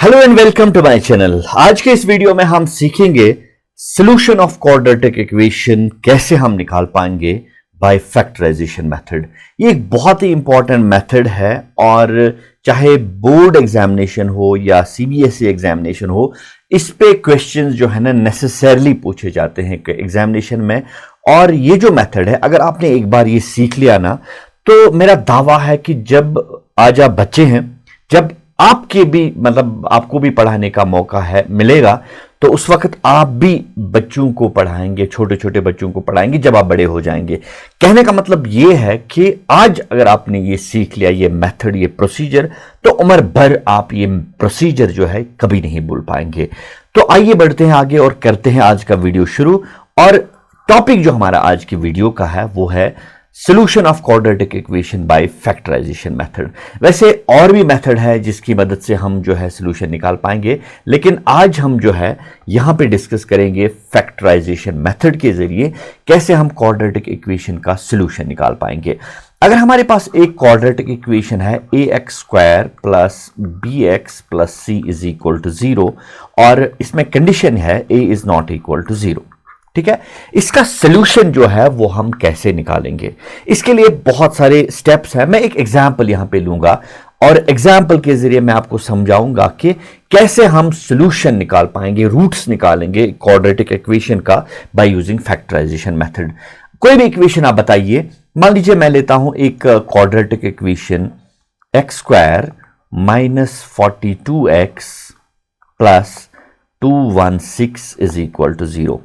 Hello and welcome to my channel. आज के इस वीडियो में हम सीखेंगे सॉल्यूशन ऑफ क्वाड्रेटिक इक्वेशन कैसे हम निकाल पाएंगे बाय फैक्टराइजेशन मेथड। ये एक बहुत ही इंपॉर्टेंट मेथड है और चाहे बोर्ड एग्जामिनेशन हो या सीबीएसई एग्जामिनेशन हो, इस पे क्वेश्चंस जो है ना नेसेसरली पूछे जाते हैं एग्जामिनेशन में। और ये जो मेथड है, अगर आपने एक बार ये सीख लिया ना, तो मेरा दावा है कि जब आज आप बच्चे हैं, जब आपके भी आपको भी पढ़ाने का मौका है मिलेगा, तो उस वक्त आप भी बच्चों को पढ़ाएंगे, छोटे छोटे बच्चों को पढ़ाएंगे जब आप बड़े हो जाएंगे। कहने का मतलब ये है कि आज अगर आपने ये सीख लिया, ये मेथड, ये प्रोसीजर, तो उम्र भर आप ये प्रोसीजर जो है कभी नहीं भूल पाएंगे। तो आइए बढ़ते हैं आगे और करते हैं आज का वीडियो शुरू। और टॉपिक जो हमारा आज की वीडियो का है वो है solution of quadratic equation by factorisation method. वैसे और भी मेथड है जिसकी मदद से हम जो है सॉल्यूशन निकाल पाएंगे, लेकिन आज हम जो है यहां पे डिस्कस करेंगे फैक्टराइजेशन मेथड के जरिए कैसे हम क्वाड्रेटिक इक्वेशन का सॉल्यूशन निकाल पाएंगे। अगर हमारे पास एक क्वाड्रेटिक इक्वेशन है ax² plus bx plus c is equal to 0 और इसमें कंडीशन है a is not equal to 0, ठीक है। इसका सॉल्यूशन जो है वो हम कैसे निकालेंगे, इसके लिए बहुत सारे स्टेप्स हैं। मैं एक एग्जांपल यहां पे लूंगा और एग्जांपल के जरिए मैं आपको समझाऊंगा कि कैसे हम सॉल्यूशन निकाल पाएंगे, रूट्स निकालेंगे क्वाड्रेटिक इक्वेशन का बाय यूजिंग फैक्टराइजेशन मेथड। कोई भी इक्वेशन आप बताइए, मान लीजिए मैं लेता हूं एक quadratic equation x² minus 42x plus 216 is equal to 0।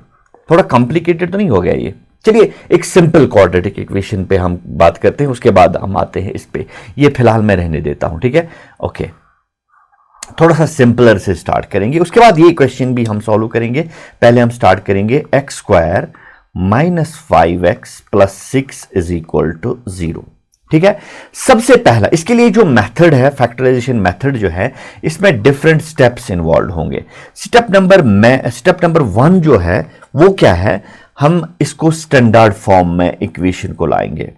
थोड़ा कॉम्प्लिकेटेड तो नहीं हो गया ये? चलिए एक सिंपल क्वाड्रेटिक इक्वेशन पे हम बात करते हैं, उसके बाद हम आते हैं इस पे। ये फिलहाल मैं रहने देता हूं, ठीक है, ओके। थोड़ा सा सिंपलर से स्टार्ट करेंगे, उसके बाद ये क्वेश्चन भी हम सॉल्व करेंगे। पहले हम स्टार्ट करेंगे x² minus 5x plus 6 is equal to 0, ठीक है। सबसे पहला इसके लिए जो मेथड है, फैक्टराइजेशन मेथड जो है, इसमें डिफरेंट स्टेप्स इन्वॉल्व होंगे। स्टेप नंबर 1 जो है वो क्या है, हम इसको स्टैंडर्ड फॉर्म में इक्वेशन को लाएंगे।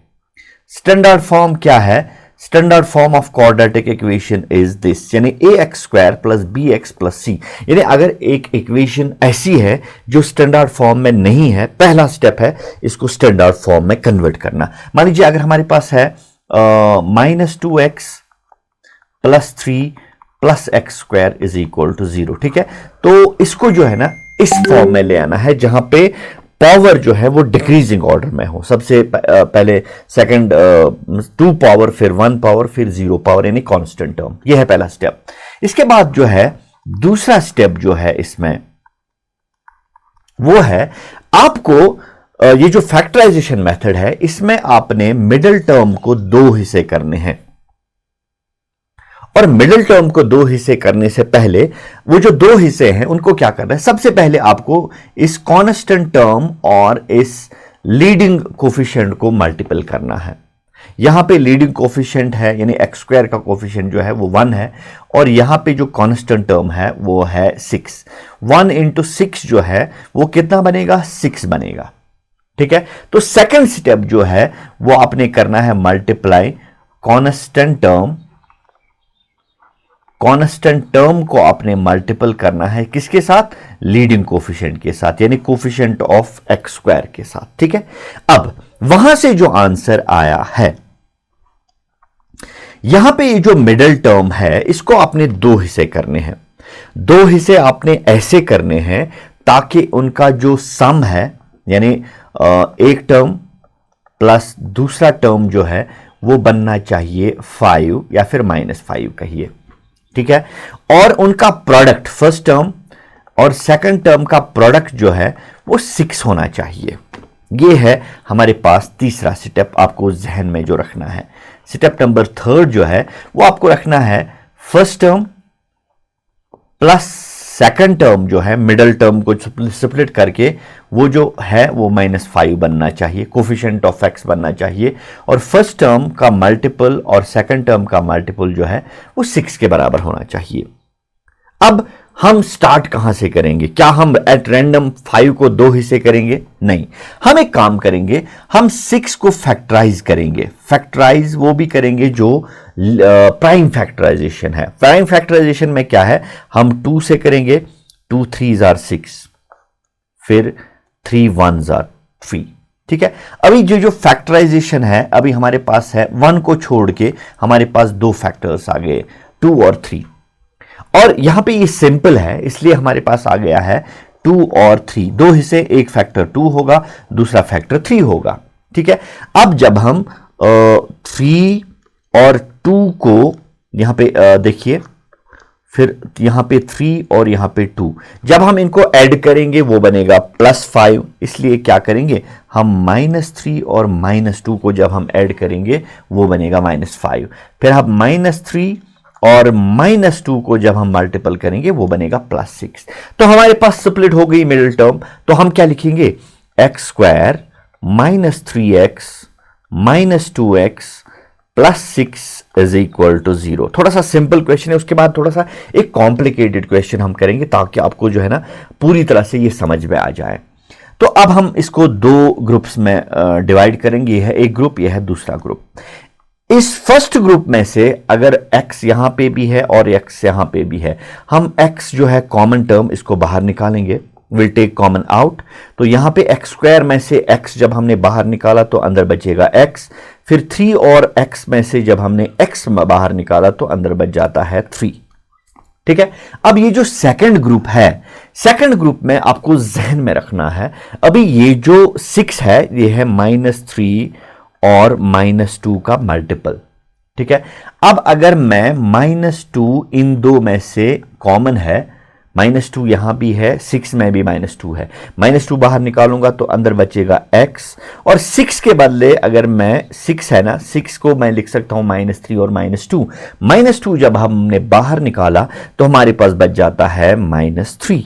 स्टैंडर्ड फॉर्म क्या है? Standard form of quadratic equation is this, यानी ax² plus bx plus c। यानी अगर एक इक्वेशन ऐसी है जो स्टैंडर्ड फॉर्म में नहीं है, पहला स्टेप है इसको स्टैंडर्ड फॉर्म में कन्वर्ट करना। मान लीजिए अगर हमारे पास है minus 2x plus 3 plus x² is equal to 0, ठीक है। तो इसको जो है ना इस फॉर्म में ले आना है जहां पे पावर जो है वो डिक्रीजिंग ऑर्डर में हो। सबसे पहले सेकंड 2 पावर, फिर 1 पावर, फिर 0 पावर, यानी कांस्टेंट टर्म। यह है पहला स्टेप। इसके बाद जो है दूसरा स्टेप जो है इसमें वो है, आपको ये जो फैक्टराइजेशन मेथड है इसमें आपने मिडिल टर्म को 2 हिस्से करने हैं। और मिडिल टर्म को 2 हिस्से करने से पहले वो जो 2 हिस्से हैं उनको क्या करना है, सबसे पहले आपको इस कांस्टेंट टर्म और इस लीडिंग कोफिशिएंट को मल्टीपल करना है। यहां पे लीडिंग कोफिशिएंट है यानी x² का कोफिशिएंट जो है वो 1 है, और यहां पे जो कांस्टेंट टर्म है वो है 6। 1 इंटू 6 जो है वो कितना बनेगा? 6 बनेगा, ठीक है। तो सेकेंड स्टेप जो है वो आपने करना है मल्टीप्लाई कांस्टेंट टर्म को आपने मल्टीपल करना है किसके साथ? लीडिंग कोफिशिएंट के साथ, यानी कोफिशिएंट ऑफ x² के साथ, ठीक है। अब वहां से जो आंसर आया है, यहां पे ये जो मिडिल टर्म है इसको आपने 2 हिस्से करने हैं। 2 हिस्से आपने ऐसे करने हैं ताकि उनका जो सम है, यानी एक टर्म प्लस दूसरा टर्म जो है वो बनना चाहिए 5 या फिर -5 कहिए, ठीक है। और उनका प्रोडक्ट, फर्स्ट टर्म और सेकंड टर्म का प्रोडक्ट जो है वो 6 होना चाहिए। ये है हमारे पास तीसरा स्टेप, आपको जहन में जो रखना है। स्टेप नंबर 3 जो है वो आपको रखना है first term plus second term जो है, मिडिल टर्म को स्प्लिट करके वो जो है वो -5 बनना चाहिए, कोफिशिएंट ऑफ x बनना चाहिए, और फर्स्ट टर्म का मल्टीपल और सेकंड टर्म का मल्टीपल जो है वो 6 के बराबर होना चाहिए। अब हम स्टार्ट कहां से करेंगे? क्या हम एट रैंडम 5 को 2 हिस्से करेंगे? नहीं, हम एक काम करेंगे, हम 6 को फैक्टराइज करेंगे। फैक्टराइज वो भी करेंगे जो प्राइम फैक्टराइजेशन है। प्राइम फैक्टराइजेशन में क्या है, हम 2 से करेंगे, 2 3s are 6, फिर 3 1s are 3। ठीक है, अभी जो फैक्टराइजेशन है, अभी हमारे पास है 1 को छोड़ के हमारे पास 2 फैक्टर्स आ गए, 2 और 3। और यहां पे ये सिंपल है, इसलिए हमारे पास आ गया है 2 और 3, 2 हिस्से, एक फैक्टर 2 होगा, दूसरा फैक्टर 3 होगा। ठीक है, अब जब हम 3 और 2 को यहां पे देखिए, फिर यहां पे 3 और यहां पे 2, जब हम इनको ऐड करेंगे वो बनेगा +5, इसलिए क्या करेंगे हम -3 और -2 को जब हम ऐड करेंगे वो बनेगा -5, फिर हम -3 और -2 को जब हम मल्टीपल करेंगे वो बनेगा +6। तो हमारे पास स्प्लिट हो गई मिडिल टर्म, तो हम क्या लिखेंगे, x² -3x -2x +6 is equal to 0। थोड़ा सा सिंपल क्वेश्चन है, उसके बाद थोड़ा सा एक कॉम्प्लिकेटेड क्वेश्चन हम करेंगे ताकि आपको जो है ना पूरी तरह से ये समझ में आ जाए। तो अब हम इसको 2 ग्रुप्स में डिवाइड करेंगे, यह है एक ग्रुप, यह है दूसरा ग्रुप। इस फर्स्ट ग्रुप में से अगर x यहां पे भी है और x यहां पे भी है, हम x जो है कॉमन टर्म, इसको बाहर निकालेंगे, विल टेक कॉमन आउट। तो यहां पे x² में से x जब हमने बाहर निकाला तो अंदर बचेगा x, फिर 3 और x में से जब हमने x बाहर निकाला तो अंदर बच जाता है 3। ठीक है, अब ये जो सेकंड ग्रुप है, सेकंड ग्रुप में आपको जहन में रखना है, अभी ये जो 6 है ये है -3 और -2 का मल्टीपल। ठीक है, अब अगर मैं -2 इन दो में से कॉमन है, -2 यहां भी है, 6 में भी -2 है, -2 बाहर निकालूंगा तो अंदर बचेगा x, और 6 के बदले अगर मैं 6 है ना, 6 को मैं लिख सकता हूं -3 और -2। -2 जब हमने बाहर निकाला तो हमारे पास बच जाता है -3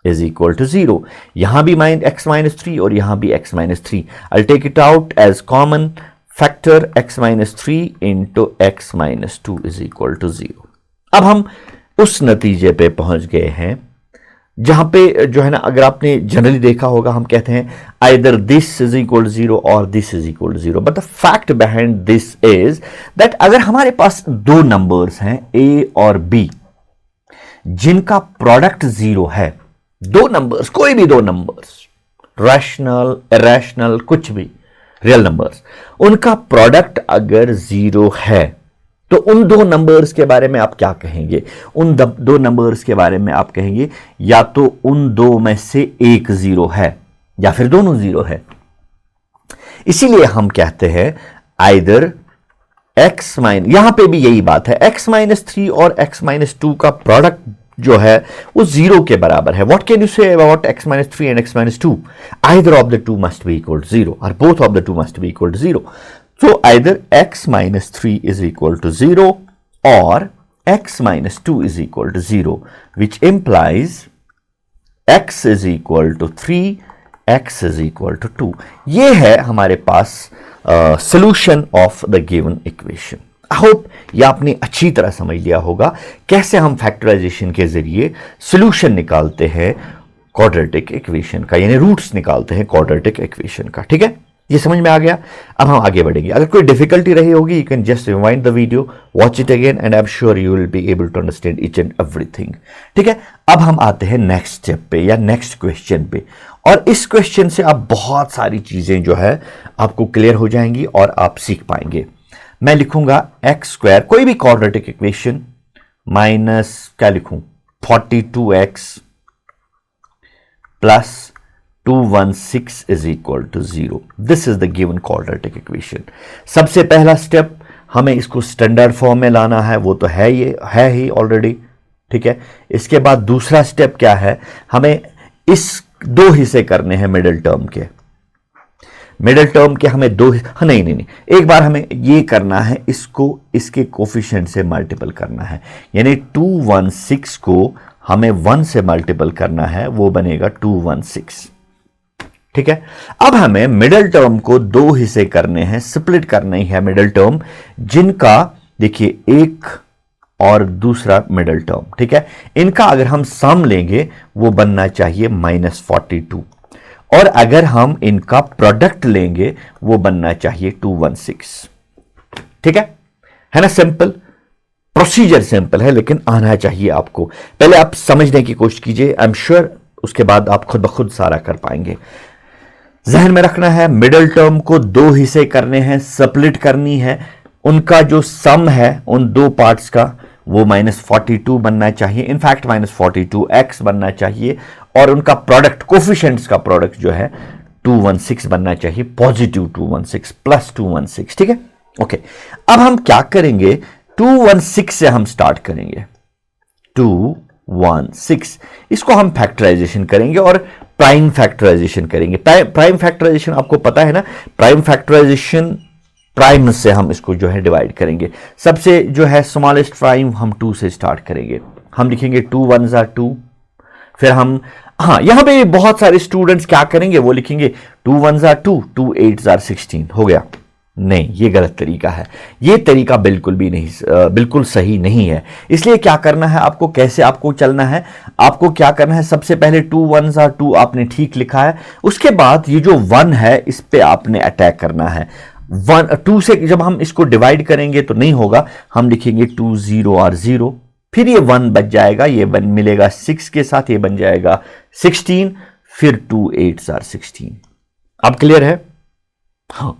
इज इक्वल टू 0। यहां भी x -3 और यहां भी x -3, I take it out as common factor, x -3 into x -2 is equal to 0। अब हम उस नतीजे पे पहुंच गए हैं जहां पे जो है ना, अगर आपने जनरली देखा होगा, हम कहते हैं either this is equal to 0 और this is equal to 0, but the fact behind this is that अगर हमारे पास 2 नंबर्स हैं a और b जिनका प्रोडक्ट 0 है, 2 नंबर्स, कोई भी 2 नंबर्स, रैशनल इरैशनल कुछ भी, रियल नंबर्स, उनका प्रोडक्ट अगर 0 है तो उन 2 नंबर्स के बारे में आप क्या कहेंगे? उन 2 नंबर्स के बारे में आप कहेंगे या तो उन 2 में से एक 0 है या फिर दोनों 0 है। इसीलिए हम कहते हैं आइदर x माइनस, यहां पे भी यही बात है, x -3 और x -2 का प्रोडक्ट जो है वो 0 के बराबर है। What can you say about x -3 and x -2? Either of the 2 must be equal to 0 और both of the 2 must be equal to 0। So either x -3 is equal to 0 or x -2 is equal to 0, which implies x is equal to 3, x is equal to 2. ये है हमारे पास solution of the given equation. I hope ये आपने अच्छी तरह समझ लिया होगा कैसे हम फैक्टराइजेशन के जरिए solution निकालते हैं क्वाड्रेटिक इक्वेशन का, यानी रूट्स निकालते हैं क्वाड्रेटिक इक्वेशन का। ठीक है, ये समझ में आ गया। अब हम आगे बढ़ेंगे। अगर कोई डिफिकल्टी रही होगी, you can just rewind the video, watch it again and I am sure you will be able to understand each and everything. ठीक है, अब हम आते हैं नेक्स्ट स्टेप पे या नेक्स्ट क्वेश्चन पे, और इस क्वेश्चन से आप बहुत सारी चीजें जो है आपको क्लियर हो जाएंगी और आप सीख पाएंगे। मैं लिखूंगा x², कोई भी क्वाड्रेटिक इक्वेशन, माइनस क्या लिखूं, 42x plus 216 is equal to 0. This is the given quadratic equation. सबसे पहला स्टेप हमें इसको स्टैंडर्ड फॉर्म में लाना है, वो तो है, ये है ही ऑलरेडी। ठीक है, इसके बाद दूसरा स्टेप क्या है, हमें इस 2 हिस्से करने हैं मिडिल टर्म के। मिडिल टर्म के हमें 2 नहीं, एक बार हमें ये करना है, इसको इसके कोफिशिएंट से मल्टीपल करना है, यानी 216 को हमें 1 से मल्टीपल करना है, वो बनेगा 216। ठीक है, अब हमें मिडिल टर्म को 2 हिस्से करने हैं, स्प्लिट करना ही है मिडिल टर्म, जिनका देखिए एक और दूसरा मिडल टर्म, ठीक है। इनका अगर हम सम लेंगे वो बनना चाहिए -42, और अगर हम इनका प्रोडक्ट लेंगे वो बनना चाहिए 216, ठीक है ना। सिंपल प्रोसीजर, सिंपल है, लेकिन आना चाहिए आपको। पहले आप समझने की कोशिश कीजिए, आई एम श्योर उसके बाद आप खुद ब खुद सारा कर पाएंगे। जहन में रखना है, मिडिल टर्म को दो हिस्से करने हैं, स्प्लिट करनी है, उनका जो सम है उन दो पार्ट्स का वो -42 बनना चाहिए, इनफैक्ट -42x बनना चाहिए, और उनका प्रोडक्ट, कोफिशिएंट्स का प्रोडक्ट जो है 216 बनना चाहिए, पॉजिटिव 216 प्लस 216, ठीक है। ओके, अब हम क्या करेंगे, 216 से हम स्टार्ट करेंगे, 216 इसको हम फैक्टराइजेशन करेंगे और प्राइम फैक्टराइजेशन करेंगे। प्राइम फैक्टराइजेशन आपको पता है ना, प्राइम फैक्टराइजेशन प्राइम से हम इसको जो है डिवाइड करेंगे। सबसे जो है स्मॉलेस्ट प्राइम हम 2 से स्टार्ट करेंगे, हम लिखेंगे 2 1s are 2, फिर हम, हाँ यहां पे बहुत सारे स्टूडेंट्स क्या करेंगे, वो लिखेंगे 2 1s are 2, 2 8s are 16, हो गया। नहीं, ये गलत तरीका है, ये तरीका बिल्कुल भी नहीं, बिल्कुल सही नहीं है। इसलिए क्या करना है आपको, कैसे आपको चलना है, आपको क्या करना है, सबसे पहले 2 1s are 2 आपने ठीक लिखा है, उसके बाद ये जो 1 है इस पे आपने अटैक करना है। 2 से जब हम इसको डिवाइड करेंगे तो नहीं होगा, हम लिखेंगे 2 0 are 0, फिर ये 1 बच जाएगा, ये 1 मिलेगा 6 के साथ, ये बन जाएगा 16, फिर 2 8s are 16। अब क्लियर है? हाँ,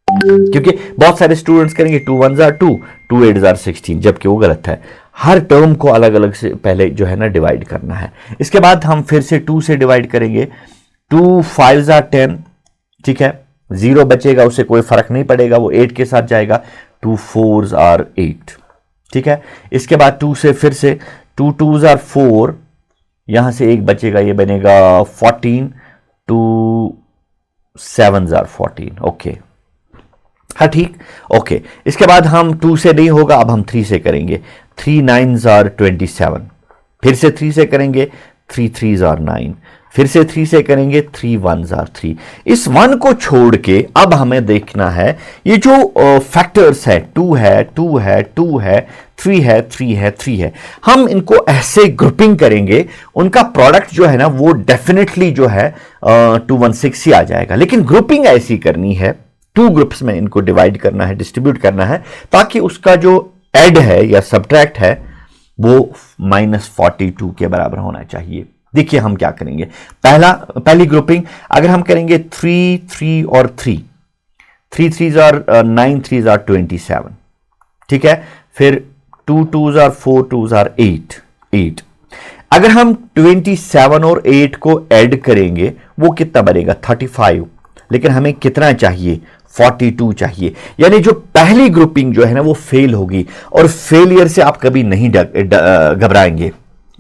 क्योंकि बहुत सारे स्टूडेंट्स करेंगे 2 1s are 2, 2 8s are 16, जबकि वो गलत है। हर टर्म को अलग अलग से पहले जो है ना डिवाइड करना है। इसके बाद हम फिर से 2 से डिवाइड करेंगे, 2 5s are 10, ठीक है, 0 बचेगा, उससे कोई फर्क नहीं पड़ेगा, वो 8 के साथ जाएगा, 2 4s are 8, ठीक है। इसके बाद 2 से फिर से 2 2s are 4, यहां से 1 बचेगा, ये बनेगा 14, 2 7s are 14, ओके, हाँ ठीक, ओके। इसके बाद हम 2 से नहीं होगा, अब हम 3 से करेंगे, 3 9s are 27, फिर से 3 से करेंगे, 3 3s are 9, फिर से 3 से करेंगे, 3 1s are 3। इस 1 को छोड़ के अब हमें देखना है ये जो फैक्टर्स है, 2 है 2 है 2 है 3 है 3 है 3 है, हम इनको ऐसे ग्रुपिंग करेंगे, उनका प्रोडक्ट जो है ना वो डेफिनेटली जो है 216 ही आ जाएगा। लेकिन ग्रुपिंग ऐसी करनी है, 2 ग्रुप्स में इनको डिवाइड करना है, डिस्ट्रीब्यूट करना है, ताकि उसका जो एड है या सब्ट्रैक्ट है वो -42 के बराबर होना चाहिए। देखिए हम क्या करेंगे, पहली ग्रुपिंग अगर हम करेंगे 3 3 और 3 3s are 9, 3s are 27, ठीक है। फिर 2 2s are 4, 2s are 8। अगर हम 27 और 8 को ऐड करेंगे वो कितना बनेगा, 35, लेकिन हमें कितना चाहिए, 42 चाहिए। यानी जो पहली ग्रुपिंग जो है ना वो फेल होगी, और फेलियर से आप कभी नहीं घबराएंगे,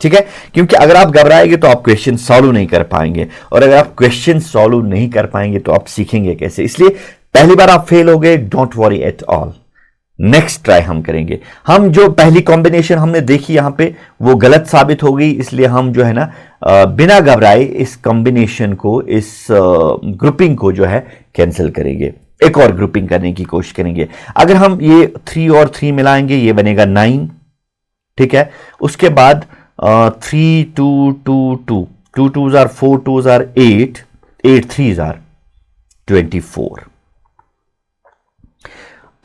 ठीक है, क्योंकि अगर आप घबराएंगे तो आप क्वेश्चन सॉल्व नहीं कर पाएंगे, और अगर आप क्वेश्चन सॉल्व नहीं कर पाएंगे तो आप सीखेंगे कैसे। इसलिए पहली बार आप फेल हो गए, don't worry at all, next try हम करेंगे। हम जो पहली कॉम्बिनेशन हमने देखी यहां पे वो गलत साबित हो गई, इसलिए हम जो है ना बिना घबराए इस कॉम्बिनेशन को, इस ग्रुपिंग को जो है कैंसिल करेंगे, एक और ग्रुपिंग करने की कोशिश करेंगे। अगर हम ये 3 और 3 मिलाएंगे ये बनेगा 9, ठीक है। उसके बाद 3 2 2 2, 2 2s are 4, 2s are 8, 8 3s are 24।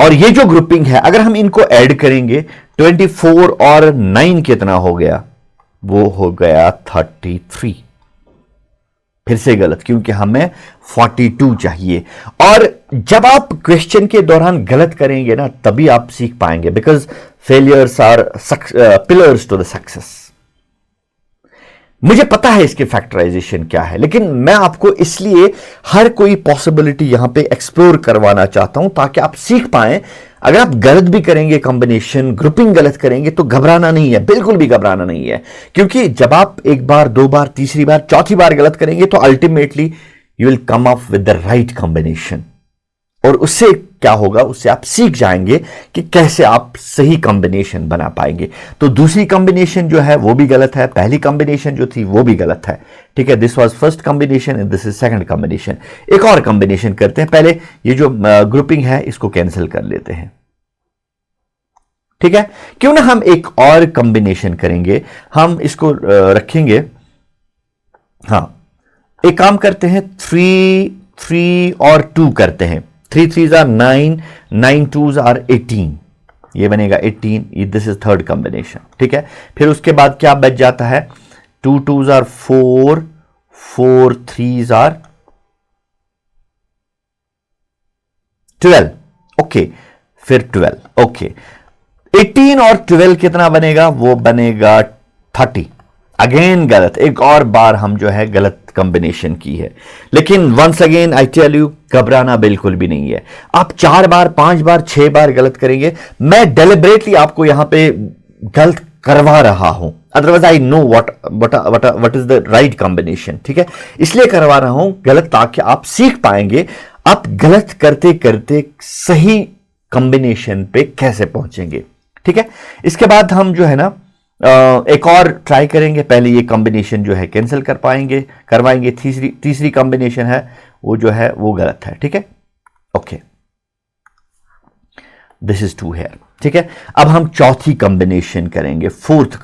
और ये जो ग्रुपिंग है अगर हम इनको ऐड करेंगे, 24 और 9 कितना हो गया, वो हो गया 33। फिर से गलत, क्योंकि हमें 42 चाहिए। और जब आप क्वेश्चन के दौरान गलत करेंगे ना तभी आप सीख पाएंगे, because failures are pillars to the success. मुझे पता है इसके फैक्टराइजेशन क्या है, लेकिन मैं आपको इसलिए हर कोई पॉसिबिलिटी यहां पे एक्सप्लोर करवाना चाहता हूं ताकि आप सीख पाएं। अगर आप गलत भी करेंगे, कॉम्बिनेशन ग्रुपिंग गलत करेंगे तो घबराना नहीं है, बिल्कुल भी घबराना नहीं है, क्योंकि जब आप एक बार, 2 बार, तीसरी बार, चौथी बार गलत करेंगे तो ultimately you will come up with the right combination, और उससे क्या होगा, उससे आप सीख जाएंगे कि कैसे आप सही कॉम्बिनेशन बना पाएंगे। तो दूसरी कॉम्बिनेशन जो है वो भी गलत है, पहली कॉम्बिनेशन जो थी वो भी गलत है, ठीक है। This was first combination and this is second combination. एक और कॉम्बिनेशन करते हैं, पहले ये जो ग्रुपिंग है इसको कैंसिल कर लेते हैं। ठीक है, क्यों ना हम एक और कॉम्बिनेशन करेंगे, हम इसको रखेंगे, हाँ एक काम करते हैं, 3 और 2 करते हैं, 3 3s आर 9, 9 2s आर 18, ये बनेगा 18, दिस इज थर्ड कॉम्बिनेशन। ठीक है, फिर उसके बाद क्या बच जाता है, 2 2s are 4, 4 3s are 12, okay, फिर 12, ओके, 18 और 12 कितना बनेगा, वो बनेगा 30। अगेन गलत, एक और बार हम जो है गलत कॉम्बिनेशन की है, लेकिन once again I tell you, घबराना बिल्कुल भी नहीं है। आप 4 बार 5 बार 6 बार गलत करेंगे, मैं डेलिबरेटली आपको यहां पे गलत करवा रहा हूं, otherwise I know what is the right combination. ठीक है, इसलिए करवा रहा हूं गलत, ताकि आप सीख पाएंगे आप गलत करते करते सही कॉम्बिनेशन पे कैसे पहुंचेंगे। ठीक है, इसके बाद हम जो है ना एक और ट्राई करेंगे, पहले ये कॉम्बिनेशन जो है कैंसिल करवाएंगे, तीसरी कॉम्बिनेशन है वो जो है वो गलत है। ठीक है, ओके, दिस इज 2 हेयर। ठीक है, अब हम चौथी कॉम्बिनेशन करेंगे, फोर्थ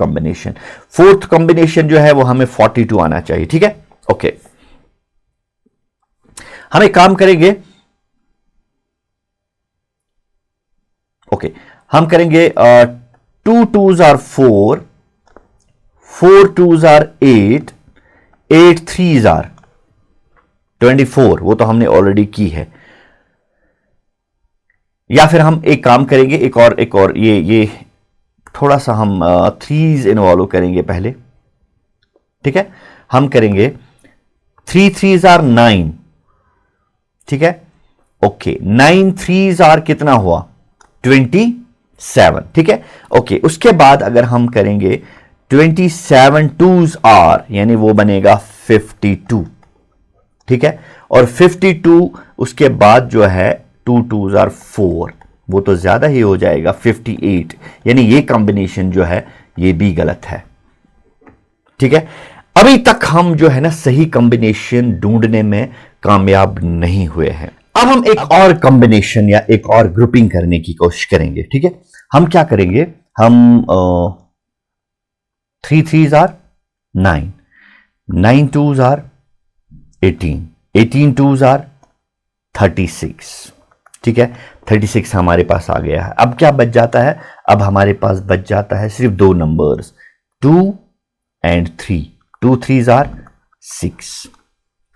कॉम्बिनेशन जो है वो हमें 42 आना चाहिए। ठीक है, ओके, हम एक काम करेंगे, ओके, हम करेंगे 2 2s are 4, 4 2s are 8, 8 3s are 24, वो तो हमने ऑलरेडी की है। या फिर हम एक काम करेंगे, एक और ये थोड़ा सा हम 3s इन्वॉल्व करेंगे पहले। ठीक है, हम करेंगे 3 3s आर 9, ठीक है, ओके, 9 3s आर कितना हुआ, 27। ठीक है, ओके, उसके बाद अगर हम करेंगे 27 2s आर, यानी वो बनेगा 52। ठीक है, और 52 उसके बाद जो है 2 2s आर 4, वो तो ज्यादा ही हो जाएगा 58, यानी ये कॉम्बिनेशन जो है ये भी गलत है। ठीक है, अभी तक हम जो है ना सही कॉम्बिनेशन ढूंढने में कामयाब नहीं हुए हैं। अब हम एक और कॉम्बिनेशन या एक और ग्रुपिंग करने की कोशिश करेंगे। ठीक है, हम क्या करेंगे, हम 3 3s are 9, 9 2s are 18, 18 2s are 36। ठीक है, 36 हमारे पास आ गया है। अब क्या बच जाता है, अब हमारे पास बच जाता है सिर्फ 2 नंबर्स, 2 एंड 3, 2 3s आर 6।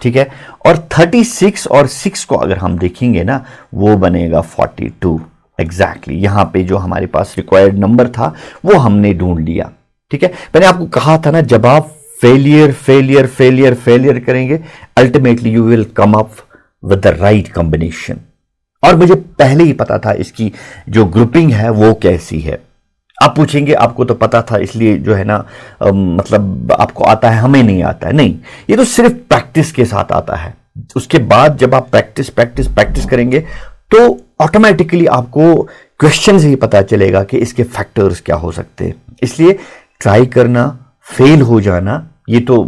ठीक है, और 36 और 6 को अगर हम देखेंगे ना, वो बनेगा 42 एग्जैक्टली। यहां पे जो हमारे पास रिक्वायर्ड नंबर था वो हमने ढूंढ लिया। ठीक है, मैंने आपको कहा था ना, जब आप फेलियर करेंगे, ultimately you will come up with the right combination. और मुझे पहले ही पता था इसकी जो ग्रुपिंग है वो कैसी है। आप पूछेंगे आपको तो पता था इसलिए जो है ना मतलब आपको आता है, हमें नहीं आता है, नहीं, ये तो सिर्फ प्रैक्टिस के साथ आता है। उसके बाद जब आप प्रैक्टिस करेंगे तो ऑटोमेटिकली आपको क्वेश्चन से ही पता चलेगा कि इसके फैक्टर्स क्या हो सकते हैं। इसलिए ट्राई करना, फेल हो जाना ये तो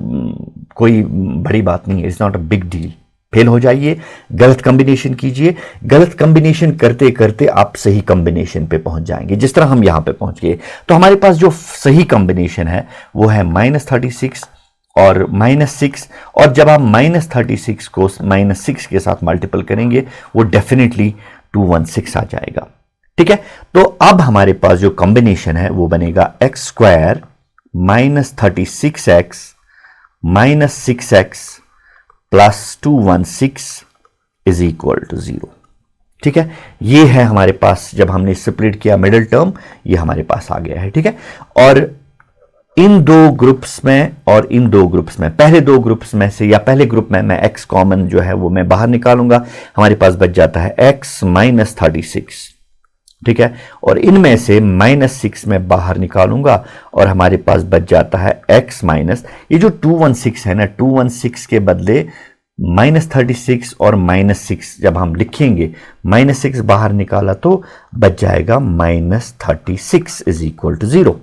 कोई बड़ी बात नहीं है, it's not a big deal. Fail हो जाइए, गलत कॉम्बिनेशन कीजिए, गलत कॉम्बिनेशन करते करते आप सही कॉम्बिनेशन पे पहुंच जाएंगे, जिस तरह हम यहां पे पहुंच गए। तो हमारे पास जो सही कॉम्बिनेशन है वो है -36 और -6, और जब आप -36 को -6 के साथ मल्टीपल करेंगे वो डेफिनेटली 216 आ जाएगा। ठीक है, तो अब हमारे पास जो कॉम्बिनेशन है वो बनेगा x² -36x -6x plus 216 is equal to 0। ठीक है, ये है हमारे पास, जब हमने स्प्लिट किया मिडिल टर्म, ये हमारे पास आ गया है। ठीक है, और इन दो ग्रुप्स में और इन दो ग्रुप्स में, पहले दो ग्रुप्स में से या पहले ग्रुप में मैं x कॉमन जो है वो मैं बाहर निकालूंगा, हमारे पास बच जाता है x -36। ठीक है, और इनमें से -6 में बाहर निकालूंगा और हमारे पास बच जाता है x माइनस, ये जो 216 है ना, 216 के बदले -36 और -6 जब हम लिखेंगे, -6 बाहर निकाला तो बच जाएगा -36 इज इक्वल टू 0।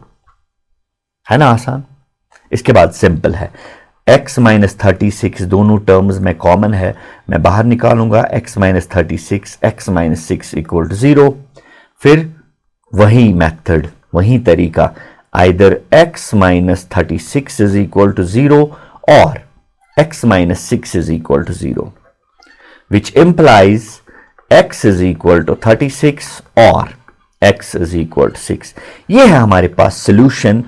है ना आसान। इसके बाद सिंपल है, x -36 दोनों टर्म्स में कॉमन है, मैं बाहर निकालूंगा x -36 x -6 इक्वल टू 0। फिर वही मेथड, वही तरीका, either x minus 36 is equal to 0 or x minus 6 is equal to 0, which implies x is equal to 36 or x is equal to 6. ये है हमारे पास solution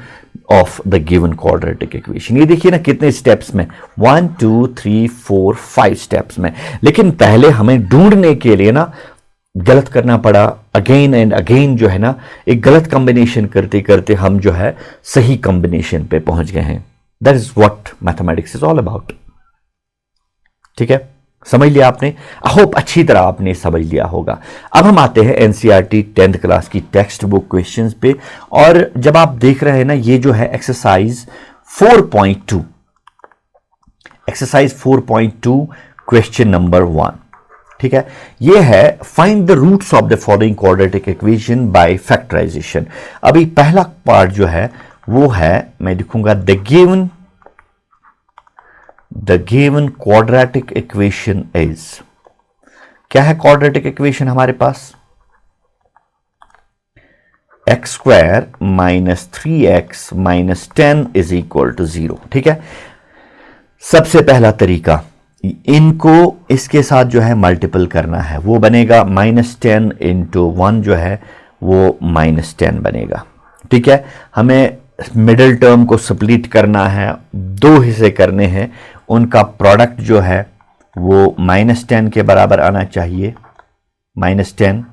of the given quadratic equation. ये देखिए ना कितने स्टेप्स में, 1 2 3 4 5 स्टेप्स में, लेकिन पहले हमें ढूंढने के लिए ना गलत करना पड़ा, अगेन एंड अगेन जो है ना, एक गलत कॉम्बिनेशन करते करते हम जो है सही कॉम्बिनेशन पे पहुंच गए हैं. That is what mathematics is all about. ठीक है, समझ लिया आपने? आई होप अच्छी तरह आपने समझ लिया होगा. अब हम आते हैं एनसीईआरटी 10th क्लास की टेक्स्ट बुक क्वेश्चंस पे. और जब आप देख रहे हैं ना, ये जो है एक्सरसाइज 4.2, एक्सरसाइज 4.2 क्वेश्चन नंबर 1. ठीक है, ये है find the roots of the following quadratic equation by factorisation. अभी पहला पार्ट जो है वो है, मैं लिखूंगा the given quadratic equation is. क्या है क्वाड्रेटिक इक्वेशन हमारे पास? X square minus 3x minus 10 is equal to 0. ठीक है, सबसे पहला तरीका, इनको इसके साथ जो है मल्टीपल करना है, वो बनेगा -10 इंटू 1 जो है वो -10 बनेगा. ठीक है, हमें मिडिल टर्म को स्प्लिट करना है, दो हिस्से करने हैं, उनका प्रोडक्ट जो है वो -10 के बराबर आना चाहिए, -10,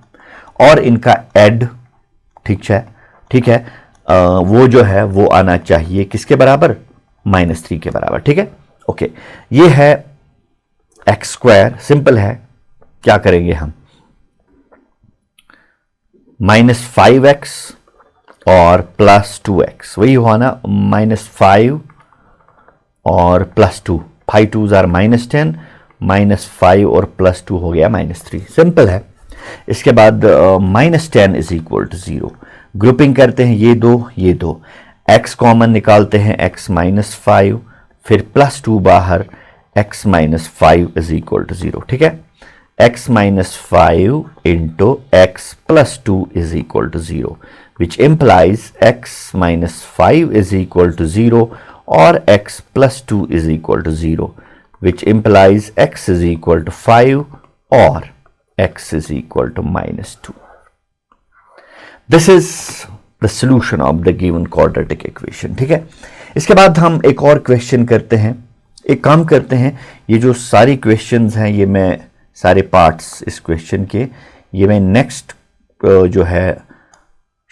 और इनका एड, ठीक है, वो जो है वो आना चाहिए किसके बराबर? -3 के बराबर. ठीक है, ओके. ये है एक्स स्क्वायर, सिंपल है, क्या करेंगे हम? -5x और +2x, वही हुआ ना, -5 और +2, 5 2s are -10, -5 और +2 हो गया -3. सिंपल है. इसके बाद -10 इज इक्वल टू 0. ग्रुपिंग करते हैं, ये दो, x कॉमन निकालते हैं, x -5, फिर +2 बाहर, x minus 5 is equal to 0. ठीक है, x minus 5 into x plus 2 is equal to 0, which implies x minus 5 is equal to 0 or x plus 2 is equal to 0, which implies x is equal to 5 or x is equal to -2. This is the solution of the given quadratic equation. ठीक है, इसके बाद हम एक और question करते हैं. एक काम करते हैं, ये जो सारी क्वेश्चंस हैं, ये मैं सारे पार्ट्स इस क्वेश्चन के, ये मैं नेक्स्ट जो है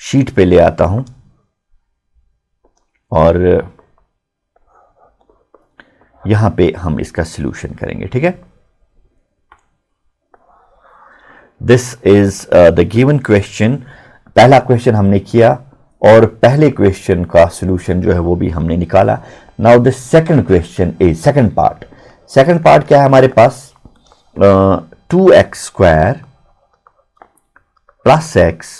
शीट पे ले आता हूं और यहां पे हम इसका सॉल्यूशन करेंगे. ठीक है, this is the given question. पहला क्वेश्चन हमने किया और पहले क्वेश्चन का सॉल्यूशन जो है वो भी हमने निकाला. Now the second question is, second part क्या है हमारे पास? 2x square plus x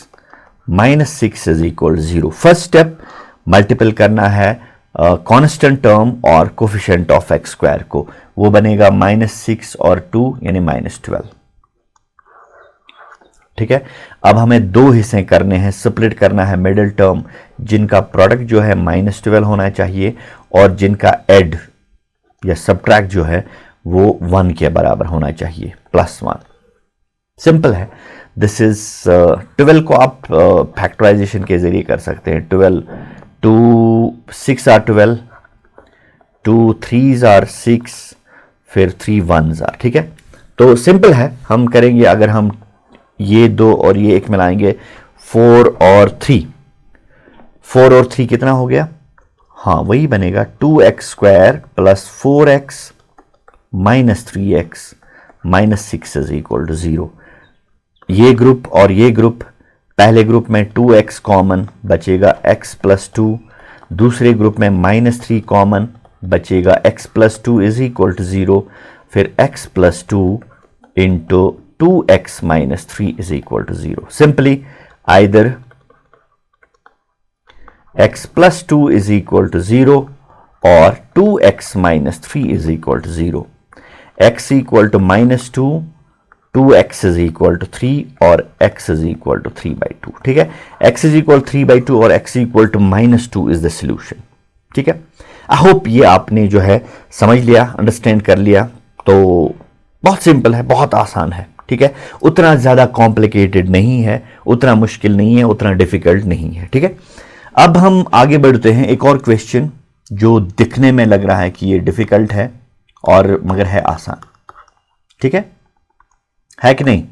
minus 6 is equal 0. First step, multiple करना है कांस्टेंट टर्म और कोफिशिएंट ऑफ x स्क्वायर को, वो बनेगा -6 और 2 यानी -12. ठीक है, अब हमें दो हिस्से करने हैं, स्प्लिट करना है मिडिल टर्म, जिनका प्रोडक्ट जो है -12 होना चाहिए और जिनका एड या सब्ट्रैक्ट जो है वो 1 के बराबर होना चाहिए, +1. सिंपल है. दिस इज 12 को आप फैक्टराइजेशन के जरिए कर सकते हैं. 12 2 6 are 12, 2 3s are 6, फिर 3 1s are. ठीक है, तो सिंपल है, हम करेंगे. अगर हम ये दो और ये एक मिलाएंगे, 4 और 3 कितना हो गया? हाँ, वही बनेगा 2x square plus 4x minus 3x minus 6 is equal to 0. ये ग्रुप और ये ग्रुप, पहले ग्रुप में 2x कॉमन बचेगा, x प्लस 2, दूसरे ग्रुप में -3 कॉमन बचेगा, x plus 2 is equal to 0, फिर x plus 2 into 2x minus 3 is equal to 0. Simply either x plus 2 is equal to 0 or 2x minus 3 is equal to 0. X equal to -2 2x is equal to 3 और x is equal to 3/2। ठीक है, x is equal 3/2 और x equal to -2 is the solution. ठीक है, I hope ये आपने जो है समझ लिया, अंडरस्टैंड कर लिया। तो बहुत सिंपल है, बहुत आसान है। ठीक है, उतना ज्यादा कॉम्प्लिकेटेड नहीं है, उतना मुश्किल नहीं है, उतना डिफिकल्ट नहीं है। ठीक है, अब हम आगे बढ़ते हैं। एक और क्वेश्चन जो दिखने में लग रहा है कि ये डिफिकल्ट है और मगर है आसान। ठीक है कि नहीं?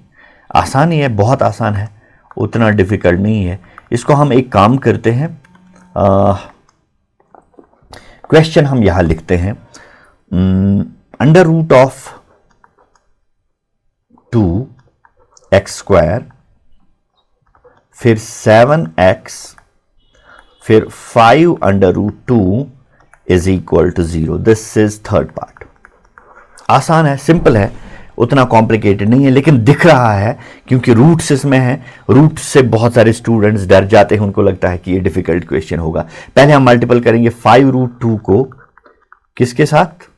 आसान ही है, बहुत आसान है, उतना डिफिकल्ट नहीं है। इसको हम एक काम करते हैं, क्वेश्चन हम यहां लिखते हैं, अंडर रूट ऑफ 2x², फिर 7x, फिर 5√2 is equal to 0। This is third part. आसान है, सिंपल है, उतना कॉम्प्लिकेटेड नहीं है, लेकिन दिख रहा है क्योंकि रूट्स इसमें है। रूट से बहुत सारे स्टूडेंट्स डर जाते हैं, उनको लगता है कि ये डिफिकल्ट क्वेश्चन होगा। पहले हम मल्टीपल करेंगे 5√2 को किसके साथ?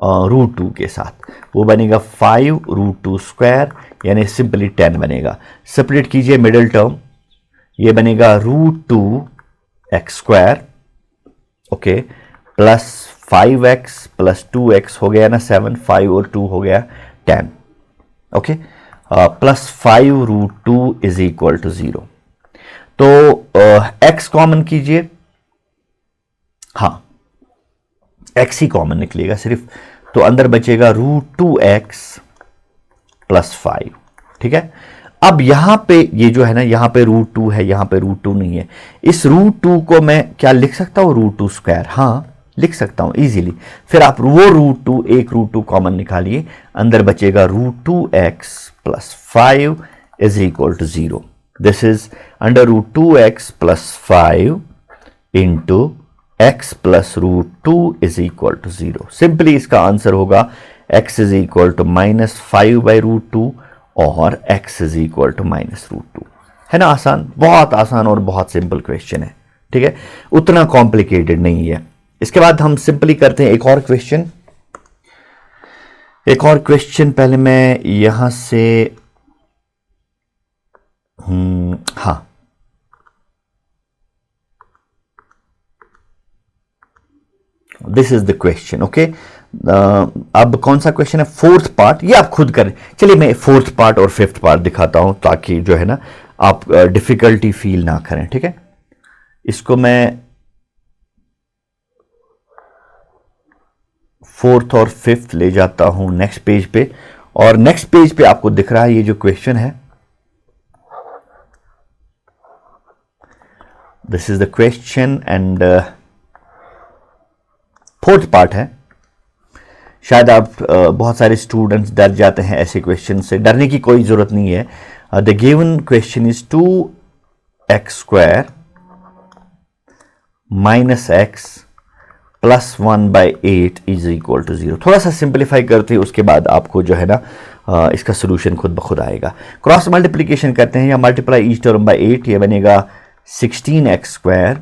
√2 के साथ। वो बनेगा 5√2², यानी सिंपली 10 बनेगा। सेपरेट कीजिए मिडिल टर्म, ये बनेगा √2x², okay, plus 5x plus 2x हो गया ना 7, 5 और 2 हो गया 10, okay, plus 5√2 is equal to 0। तो x कॉमन कीजिए, हाँ x ही कॉमन निकलेगा सिर्फ, तो अंदर बचेगा √2x प्लस 5। ठीक है, अब यहां पे ये जो है ना, यहां पे √2 है, यहां पे √2 नहीं है। इस √2 को मैं क्या लिख सकता हूं? √2², हाँ लिख सकता हूं इजीली। फिर आप वो √2, एक √2 कॉमन निकालिए, अंदर बचेगा √2x plus 5 is equal to 0। This is under √2x plus 5 into x plus √2 is equal to 0। Simply इसका आंसर होगा x इज इक्वल टू -5/√2 और x इज इक्वल टू -√2। है ना आसान? बहुत आसान और बहुत सिंपल क्वेश्चन है। ठीक है, उतना कॉम्प्लिकेटेड नहीं है। इसके बाद हम सिंपली करते हैं एक और क्वेश्चन। एक और क्वेश्चन पहले मैं यहां से हाँ, this is the question, okay. अब कौन सा क्वेश्चन है? फोर्थ पार्ट, ये आप खुद करें। चलिए मैं फोर्थ पार्ट और फिफ्थ पार्ट दिखाता हूं ताकि जो है ना आप डिफिकल्टी फील ना करें। ठीक है, इसको मैं फोर्थ और फिफ्थ ले जाता हूं नेक्स्ट पेज पे, और नेक्स्ट पेज पे आपको दिख रहा है ये जो क्वेश्चन है, this is the question and fourth part है। शायद आप बहुत सारे स्टूडेंट्स डर जाते हैं ऐसे क्वेश्चन से, डरने की कोई जरूरत नहीं है। The given question is 2x² minus x plus 1/8 is equal to 0। थोड़ा सा सिंप्लीफाई करते हैं, उसके बाद आपको जो है ना इसका सोल्यूशन खुद ब खुद आएगा। क्रॉस मल्टीप्लीकेशन करते हैं या मल्टीप्लाई ईच टर्म बाय 8, ये बनेगा 16x²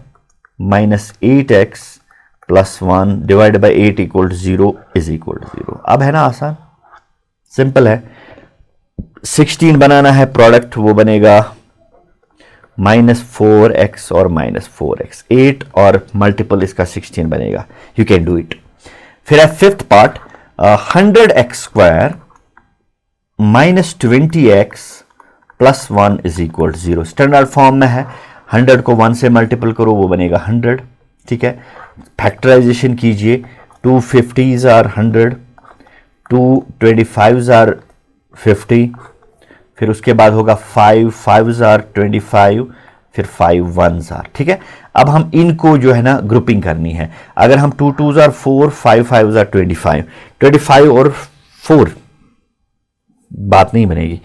minus 8x plus 1 divide by 8 equal to 0 is equal to 0। अब है ना आसान, सिंपल है। 16 बनाना है प्रोडक्ट, वो बनेगा -4x और -4x, 8 और मल्टीपल इसका 16 बनेगा। You can do it. फिर है fifth part, 100x² minus 20x plus 1 is equal to 0। Standard form में है, 100 को 1 से मल्टीपल करो, वो बनेगा 100। ठीक है, फैक्टराइजेशन कीजिए, 2 50s आर 100, 2 25s आर 50, फिर उसके बाद होगा 5 5s आर 25, फिर 5 1s आर। ठीक है, अब हम इनको जो है ना ग्रुपिंग करनी है। अगर हम 2 2s आर 4, 5 5s आर 25, 25 और 4 बात नहीं बनेगी।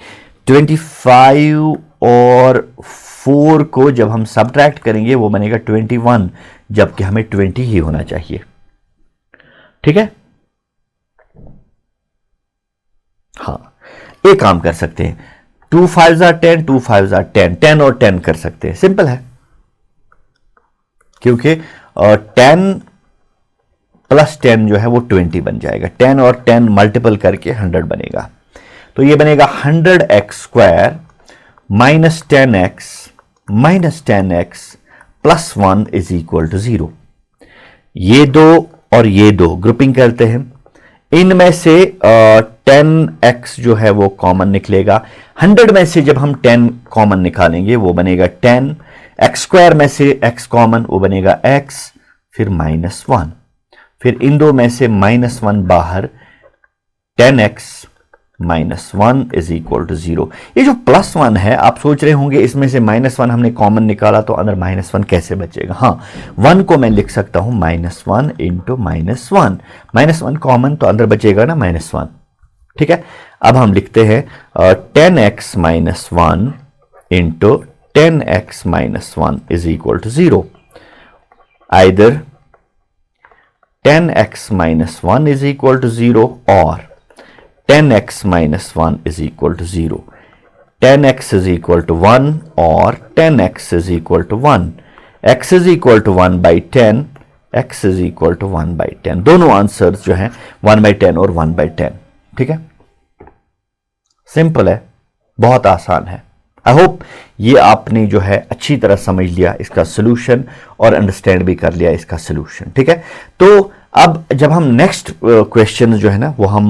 25 और 4 को जब हम सब्ट्रैक्ट करेंगे वो बनेगा 21, जबकि हमें 20 ही होना चाहिए। ठीक है, हाँ एक काम कर सकते हैं, 2 5s आर 10, 2 5s आर 10, 10 और 10 कर सकते हैं। सिंपल है, क्योंकि 10 प्लस 10 जो है वो 20 बन जाएगा। 10 और 10 मल्टीपल करके 100 बनेगा। तो ये बनेगा 100x² minus 10x plus 1 is equal to 0। ये दो और ये दो ग्रुपिंग करते हैं, इनमें से 10x जो है वो कॉमन निकलेगा। 100 में से जब हम 10 कॉमन निकालेंगे वो बनेगा 10, x² में से x कॉमन वो बनेगा x, फिर -1, फिर इन दो में से -1 बाहर, 10x -1 इज इक्वल टू 0। ये जो +1 है, आप सोच रहे होंगे इसमें से -1 हमने कॉमन निकाला तो अंदर -1 कैसे बचेगा। हाँ, 1 को मैं लिख सकता हूं -1 इंटू -1, -1 कॉमन तो अंदर बचेगा ना -1। ठीक है, अब हम लिखते हैं 10x -1 into 10x -1 is equal to 0। Either 10x -1 is equal to 0 और 10x -1 is equal to 0. 10x is equal to 1 और 10x is equal to 1. x is equal to 1 by 10, x is equal to 1 by 10. दोनों answers जो हैं 1 by 10 और 1 by 10। ठीक है, simple है, बहुत आसान है। आई होप ये आपने जो है अच्छी तरह समझ लिया इसका सोल्यूशन और अंडरस्टैंड भी कर लिया इसका सोल्यूशन। ठीक है, तो अब जब हम नेक्स्ट क्वेश्चन जो है ना वो हम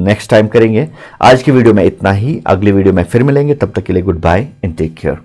नेक्स्ट टाइम करेंगे। आज की वीडियो में इतना ही, अगली वीडियो में फिर मिलेंगे, तब तक के लिए good bye and take care.